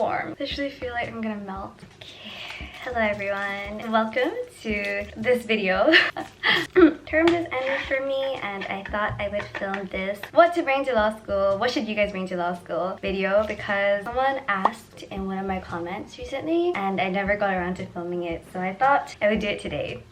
warm. I literally feel like I'm gonna melt. Okay. Hello everyone, welcome to this video. Term just ended for me and I thought I would film this what to bring to law school, what should you guys bring to law school video, because someone asked in one of my comments recently and I never got around to filming it, so I thought I would do it today.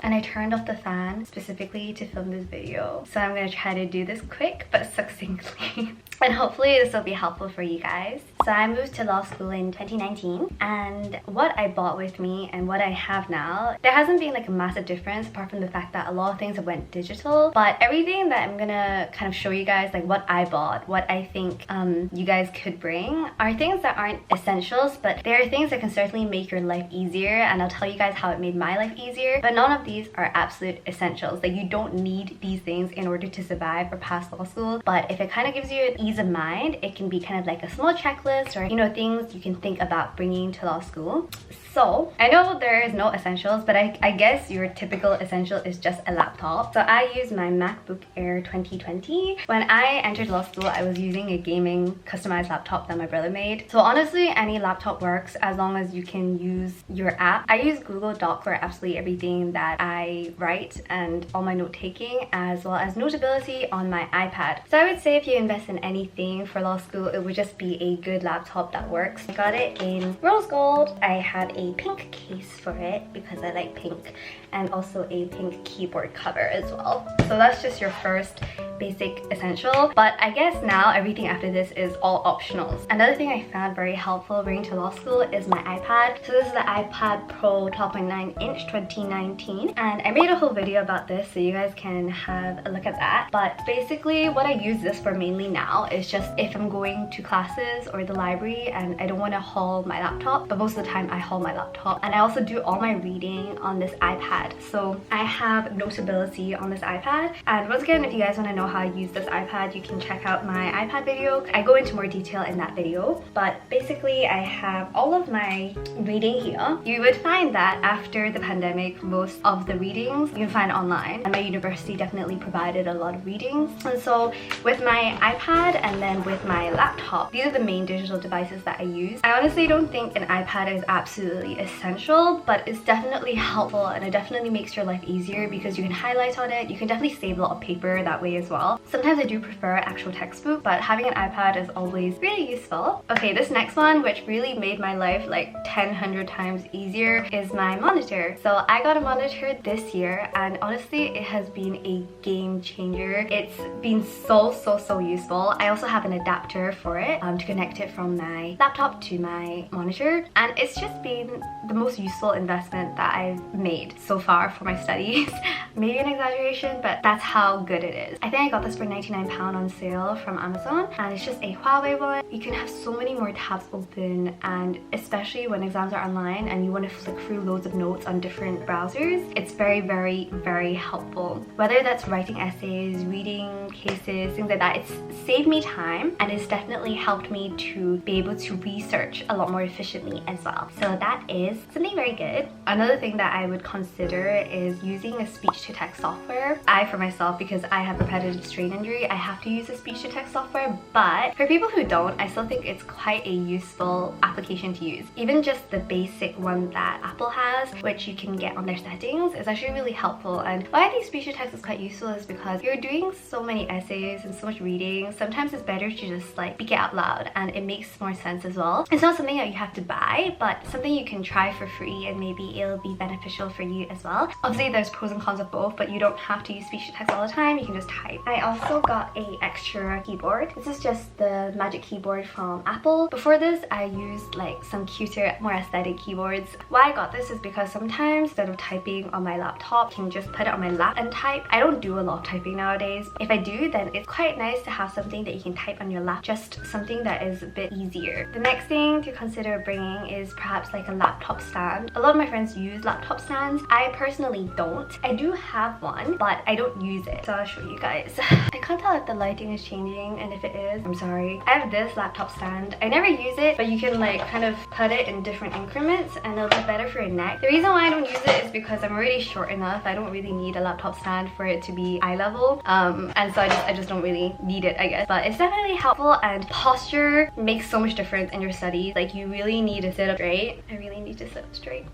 And I turned off the fan specifically to film this video, so I'm gonna try to do this quick but succinctly. And hopefully this will be helpful for you guys. So I moved to law school in 2019, and what I bought with me and what I have now, there hasn't been like a massive difference apart from the fact that a lot of things have went digital, but everything that I'm gonna kind of show you guys, like what I bought, what I think you guys could bring, are things that aren't essentials, but there are things that can certainly make your life easier, and I'll tell you guys how it made my life easier. But none of these are absolute essentials. Like, you don't need these things in order to survive or pass law school, but if it kind of gives you an ease of mind, it can be kind of like a small checklist, or you know, things you can think about bringing to law school. So I know there is no essentials, but I guess your typical essential is just a laptop. So I use my MacBook Air 2020. When I entered law school, I was using a gaming customized laptop that my brother made. So honestly, any laptop works as long as you can use your app. I use Google Doc for absolutely everything that I write and all my note taking, as well as Notability on my iPad. So I would say if you invest in anything for law school, it would just be a good laptop that works. I got it in rose gold. I had a pink case for it because I like pink, and also a pink keyboard cover as well. So that's just your first basic essential, but I guess now everything after this is all optionals. Another thing I found very helpful bringing to law school is my iPad. So this is the iPad Pro 12.9 inch 2019, and I made a whole video about this, so you guys can have a look at that. But basically what I use this for mainly now is just if I'm going to classes or the library and I don't want to haul my laptop, but most of the time I haul my laptop. And I also do all my reading on this iPad. So I have Notability on this iPad, and once again, if you guys want to know how I use this iPad, you can check out my iPad video. I go into more detail in that video, but basically I have all of my reading here. You would find that after the pandemic, most of the readings you can find online, and my university definitely provided a lot of readings. And so with my iPad and then with my laptop, these are the main digital devices that I use. I honestly don't think an iPad is absolutely essential, but it's definitely helpful, and it definitely makes your life easier because you can highlight on it. You can definitely save a lot of paper that way as well. Sometimes I do prefer actual textbook, but having an iPad is always really useful. Okay, this next one, which really made my life like 100 times easier, is my monitor. So I got a monitor this year, and honestly it has been a game changer. It's been so useful. I also have an adapter for it to connect it from my laptop to my monitor, and it's just been the most useful investment that I've made so far for my studies. Maybe an exaggeration, but that's how good it is. I think I got this for £99 on sale from Amazon, and it's just a Huawei one. You can have so many more tabs open, and especially when exams are online and you want to flick through loads of notes on different browsers, it's very helpful. Whether that's writing essays, reading cases, things like that, it's saved me time, and it's definitely helped me to be able to research a lot more efficiently as well. So that is something very good. Another thing that I would consider is using a speech-to-text software. For myself, because I have repetitive strain injury, I have to use a speech-to-text software, but for people who don't, I still think it's quite a useful application to use. Even just the basic one that Apple has, which you can get on their settings, is actually really helpful. And why I think speech-to-text is quite useful is because you're doing so many essays and so much reading, sometimes it's better to just like speak it out loud, and it makes more sense as well. It's not something that you have to buy, but something you can try for free, and maybe it'll be beneficial for you as well. Obviously there's pros and cons of both, but you don't have to use speech-to-text all the time, you can just type. I also got a extra keyboard. This is just the Magic Keyboard from Apple. Before this, I used like some cuter, more aesthetic keyboards. Why I got this is because sometimes instead of typing on my laptop, I can just put it on my lap and type. I don't do a lot of typing nowadays. If I do, then it's quite nice to have something that you can type on your lap, just something that is a bit easier. The next thing to consider bringing is perhaps like a laptop stand. A lot of my friends use laptop stands. I I personally don't. I do have one, but I don't use it, so I'll show you guys. I can't tell if the lighting is changing, and if it is, I'm sorry. I have this laptop stand. I never use it, but you can like kind of put it in different increments and it'll be better for your neck. The reason why I don't use it is because I'm already short enough. I don't really need a laptop stand for it to be eye level, and so I just don't really need it, I guess. But it's definitely helpful, and posture makes so much difference in your studies. Like, you really need to sit up straight. I really need to sit up straight.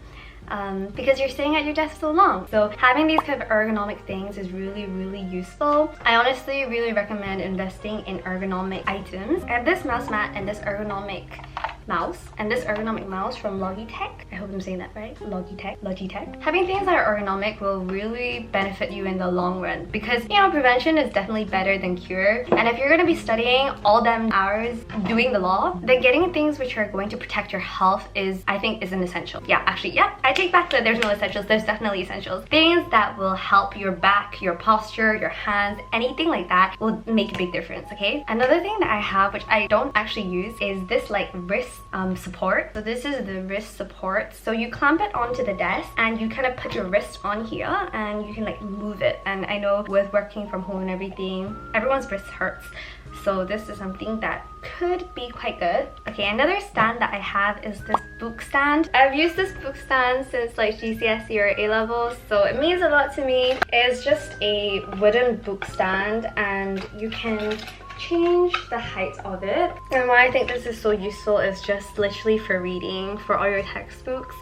Because you're sitting at your desk so long. So having these kind of ergonomic things is really, really useful. I honestly really recommend investing in ergonomic items. I have this mouse mat and this ergonomic mouse from Logitech. I hope I'm saying that right. Logitech. Having things that are ergonomic will really benefit you in the long run, because you know, prevention is definitely better than cure. And if you're going to be studying all them hours doing the law, then getting things which are going to protect your health is, I think, is an essential. Yeah, actually, yeah, I take back that there's no essentials. There's definitely essentials. Things that will help your back, your posture, your hands, anything like that will make a big difference, okay? Another thing that I have, which I don't actually use, is this like wrist support. So this is the wrist support. So you clamp it onto the desk and you kind of put your wrist on here and you can like move it. And I know with working from home and everything, everyone's wrist hurts. So this is something that could be quite good. Okay, another stand that I have is this book stand. I've used this book stand since like GCSE or A-levels, so it means a lot to me. It's just a wooden book stand and you can change the height of it. And why I think this is so useful is just literally for reading, for all your textbooks.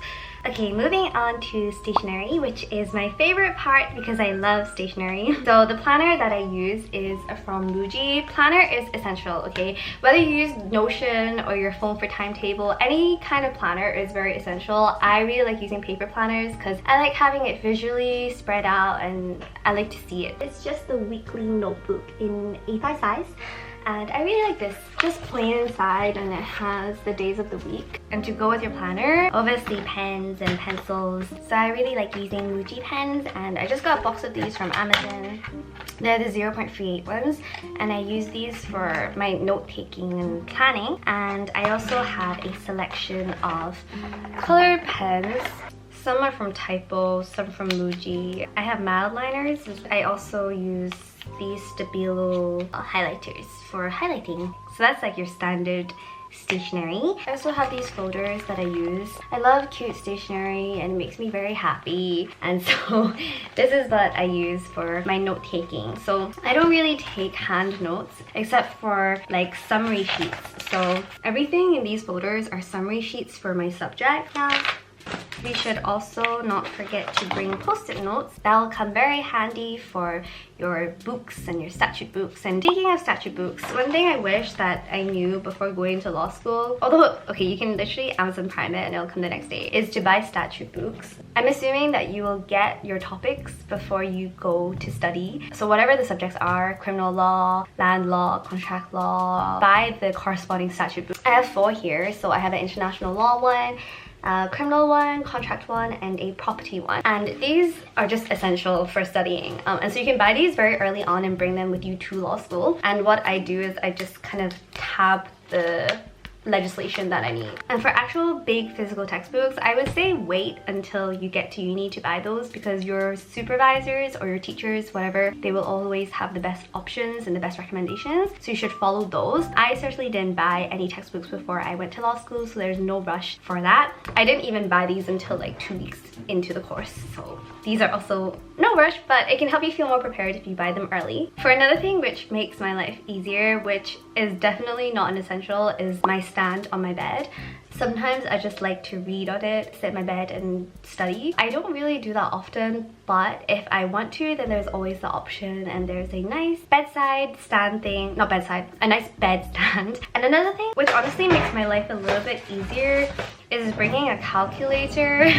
Okay, moving on to stationery, which is my favorite part because I love stationery. So the planner that I use is from Muji. Planner is essential, okay? Whether you use Notion or your phone for timetable, any kind of planner is very essential. I really like using paper planners because I like having it visually spread out and I like to see it. It's just the weekly notebook in A5 size. And I really like this, just plain inside, and it has the days of the week. And to go with your planner, obviously pens and pencils. So I really like using Muji pens, and I just got a box of these from Amazon. They're the 0.38 ones, and I use these for my note-taking and planning. And I also have a selection of colored pens. Some are from Typo, some from Muji. I have mild liners. I also use these Stabilo highlighters for highlighting. So that's like your standard stationery. I also have these folders that I use. I love cute stationery and it makes me very happy. And so this is what I use for my note taking. So I don't really take hand notes except for like summary sheets. So everything in these folders are summary sheets for my subject. Now, we should also not forget to bring post-it notes. That will come very handy for your books and your statute books. And speaking of statute books, one thing I wish that I knew before going to law school, although, okay, you can literally Amazon Prime it and it'll come the next day, is to buy statute books. I'm assuming that you will get your topics before you go to study. So whatever the subjects are, criminal law, land law, contract law, buy the corresponding statute book. I have 4 here. So I have an international law one, criminal one, contract one, and a property one. And these are just essential for studying. And so you can buy these very early on and bring them with you to law school. And what I do is I just kind of tab the legislation that I need. And for actual big physical textbooks, I would say wait until you get to uni to buy those, because your supervisors or your teachers, whatever, they will always have the best options and the best recommendations, so you should follow those. I certainly didn't buy any textbooks before I went to law school, so there's no rush for that. I didn't even buy these until like 2 weeks into the course, so these are also no rush, but it can help you feel more prepared if you buy them early. For another thing which makes my life easier, which is definitely not an essential, is my stand on my bed. Sometimes I just like to read on it, sit in my bed and study. I don't really do that often, but if I want to, then there's always the option, and there's a nice bedside stand thing, not bedside, a nice bed stand. And another thing which honestly makes my life a little bit easier is bringing a calculator.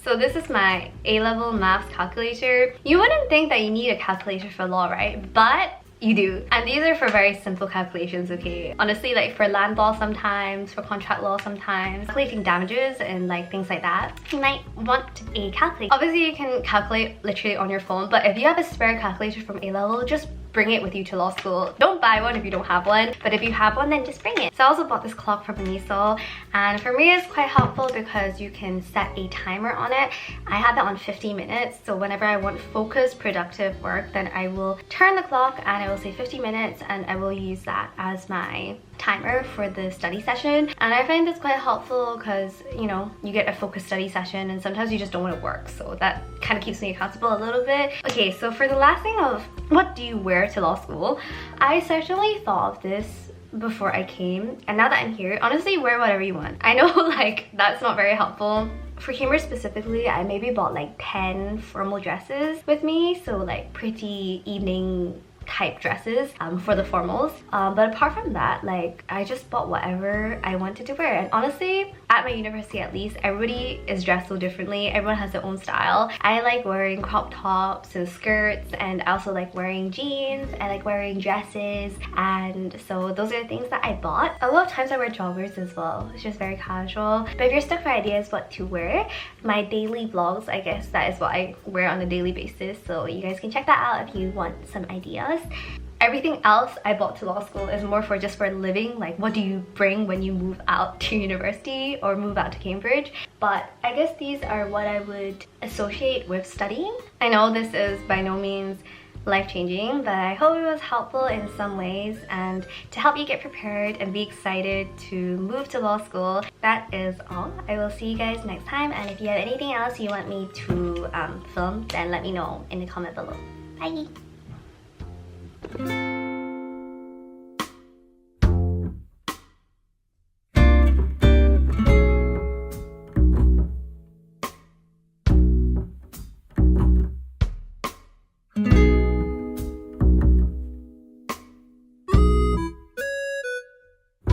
So this is my A-level maths calculator. You wouldn't think that you need a calculator for law, right? But you do. And these are for very simple calculations, okay? Honestly, like for land law sometimes, for contract law sometimes, calculating damages and like things like that, you might want a calculator. Obviously, you can calculate literally on your phone, but if you have a spare calculator from A-level, just bring it with you to law school. Don't buy one if you don't have one, but if you have one, then just bring it. So I also bought this clock from Nessa, and for me it's quite helpful because you can set a timer on it. I have it on 50 minutes, so whenever I want focused, productive work, then I will turn the clock and I will say 50 minutes, and I will use that as my timer for the study session. And I find this quite helpful because, you know, you get a focused study session and sometimes you just don't want to work, so that kind of keeps me accountable a little bit. Okay, so for the last thing of what do you wear to law school, I certainly thought of this before I came, and now that I'm here, honestly, wear whatever you want. I know like that's not very helpful. For Cambridge specifically, I maybe bought like 10 formal dresses with me, so like pretty evening type dresses for the formals, but apart from that, like I just bought whatever I wanted to wear. And honestly, at my university at least, everybody is dressed so differently. Everyone has their own style. I like wearing crop tops and skirts, and I also like wearing jeans. I like wearing dresses, and so those are the things that I bought. A lot of times I wear joggers as well. It's just very casual. But if you're stuck for ideas what to wear, my daily vlogs, I guess that is what I wear on a daily basis, so you guys can check that out if you want some ideas. Everything else I bought to law school is more for just for living, like what do you bring when you move out to university or move out to Cambridge. But I guess these are what I would associate with studying. I know this is by no means life-changing, but I hope it was helpful in some ways and to help you get prepared and be excited to move to law school. That is all. I will see you guys next time, and if you have anything else you want me to film, then let me know in the comment below. Bye!